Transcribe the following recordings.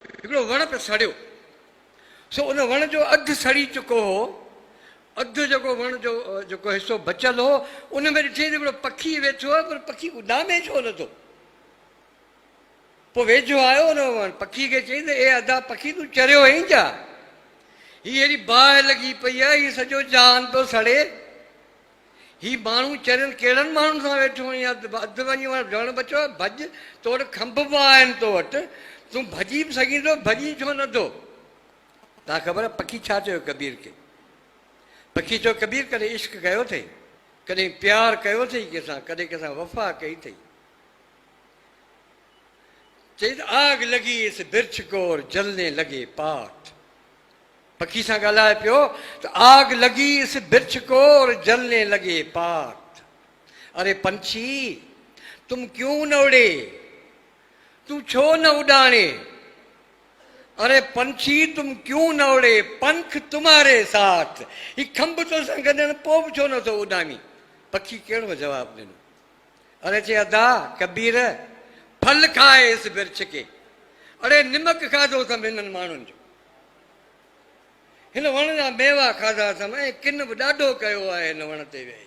हिकिड़ो वण पे सड़ियो, सो उन वण जो अधु सड़ी चुको हो, अधु जेको वण जो जेको हिसो बचियल हो उन में ॾिठईं हिकिड़ो पखी वेठो आहे, पर पखी उॾामे छो नथो। पोइ वेझो आयो उन पखी खे चई त ए अदा पखी तूं चरियो आहीं छा? हीअ अहिड़ी बाहि लॻी पई आहे, हीअ सॼो जान थो सड़े। हीअ माण्हू चरियल कहिड़नि माण्हुनि सां वेठो आहीं? अधु वञी वण बचियो आहे, भॼ, तो वटि खंभ बि आहिनि, तो वटि तूं भॼी बि सघीं थो, भॼी छो नथो? तव्हां ख़बर आहे पखी छा चयो कबीर खे? पखी चयो कबीर कॾहिं इश्क कयो अथई, कॾहिं प्यारु कयो अथई कंहिंसां, कॾहिं कंहिंसां वफ़ा कई अथई? चई त आग लॻी इस बिर्छ को और जलने लगे पाठ। पखी सां ॻाल्हाए पियो त आग लॻी इस बिर्छ को और जलने लगे पाठ। अरे पंछी तुम क्यों न उड़े, तू छो न उड़ाने? अरे पंछी तुम क्यों न उड़े, पंख तुम्हारे साथ। ही खंभ तो सां गॾु पोइ बि छो नथो उॾामी? पखी कहिड़ो जवाबु ॾिनो? अरे चए अदा कबीर फल खाए इस बिर्छ के। अरे निमक खाधो अथमि हिननि माण्हुनि जो, हिन वण जा मेवा खाधा अथमि ऐं किन बि ॾाढो कयो आहे हिन वण ते वेही।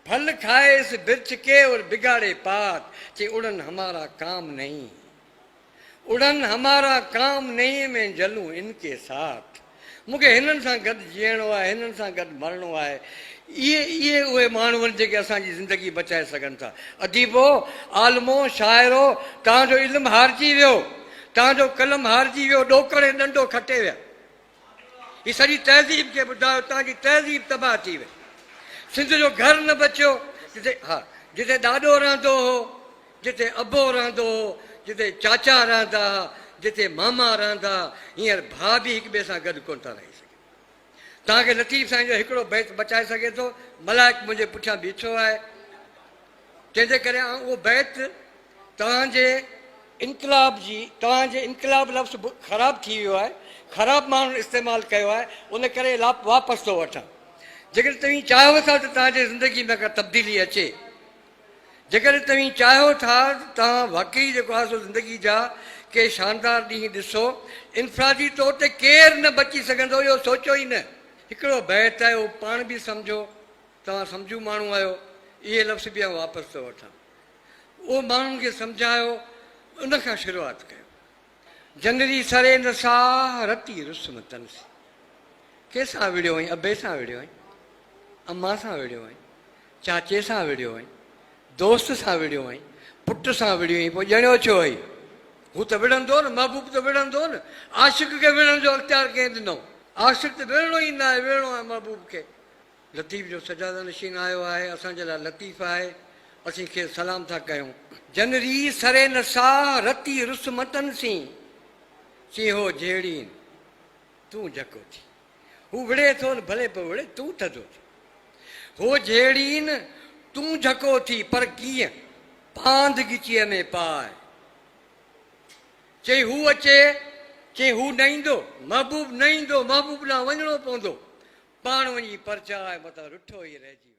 फल खाए इस बिर्छ के और बिगाड़े पात। चई उड़न हमारा काम नहीं, उड़न हमारा काम नहीं, में जलूं इनके साथ। मूंखे हिननि सां गॾु जीअणो आहे, हिननि सां गॾु मरणो आहे। इहे उहे माण्हू आहिनि जेके असांजी ज़िंदगी बचाए सघनि था। अदीबो, आलमो, शाइरो, तव्हांजो इल्मु हारिजी वियो, तव्हांजो कलम हारिजी वियो, ॾोकड़े ॾंडो खटे विया। हीअ सॼी तहज़ीब खे ॿुधायो, तव्हांजी तहज़ीब तबाह थी वई। सिंध जो घर न बचियो, जिते जिते ॾाॾो रहंदो हो, जिते अबो रहंदो हो, जिते चाचा रहंदा हुआ, जिते मामा रहंदा, हींअर भाउ बि हिक ॿिए सां गॾु कोन था रही सघनि। तव्हांखे लतीफ़ साईं जो हिकिड़ो बैत बचाए सघे थो, मलाइक मुंहिंजे पुठियां बीठो आहे। तंहिंजे करे उहो बैत तव्हांजे इनकलाब लफ़्ज़ ख़राबु थी वियो आहे, ख़राबु माण्हुनि इस्तेमालु कयो आहे, उन करे वापसि थो वठां। जेकॾहिं तव्हीं चाहियो था त तव्हांजे ज़िंदगी में का तब्दीली अचे, जेकॾहिं तव्हीं चाहियो था त तव्हां वाक़ई जेको आहे सो ज़िंदगी जा के शानदार ॾींहं ॾिसो, इनफ़रादी तौर ते केरु न बची सघंदो, इहो सोचियो ई न। हिकिड़ो बैत आहे, उहो पाण बि सम्झो, तव्हां सम्झू माण्हू आहियो, इहे लफ़्ज़ बि वापसि थो वठां। उहो माण्हुनि खे सम्झायो, उनखां शुरूआति कयो। जनरी सरे न साह रती रुस्म तनसी। कंहिंसां विड़ियो आहीं? अबे सां विड़ियो आहीं, अम्मा सां विड़ियो आहीं, चाचे सां विड़ियो आहीं, दोस्त सां विड़ियो आहीं, पुट सां विड़ियो आहीं, पोइ ॼणियो छो आई? हू त विढ़ंदो न, महबूब त विढ़ंदो न। आशिक़ खे विढ़ण जो अख़्तियार कंहिं ॾिनो? आशिक़ त विढ़णो ई न आहे, विढ़णो आहे महबूब खे। लतीफ़ जो सजादा नशीन आयो आहे, असांजे लाइ लतीफ़ आहे, असीं खे सलाम था कयूं। जनरी सरे न साह रती रुस्मतन सी, चई हो जहिड़ी तूं झको थी। हू विढ़े थो न, भले पियो विढ़े, तूं थधो थी। हो जहिड़ी न तूं झको थी, पर कीअं? पांध गिचीअ में पाए। चई हू अचे, चई हू न ईंदो, महबूब न ईंदो, महबूब ॾांहुं वञिणो पवंदो, पाण वञी परचाए मथां रुठो ई रहिजी।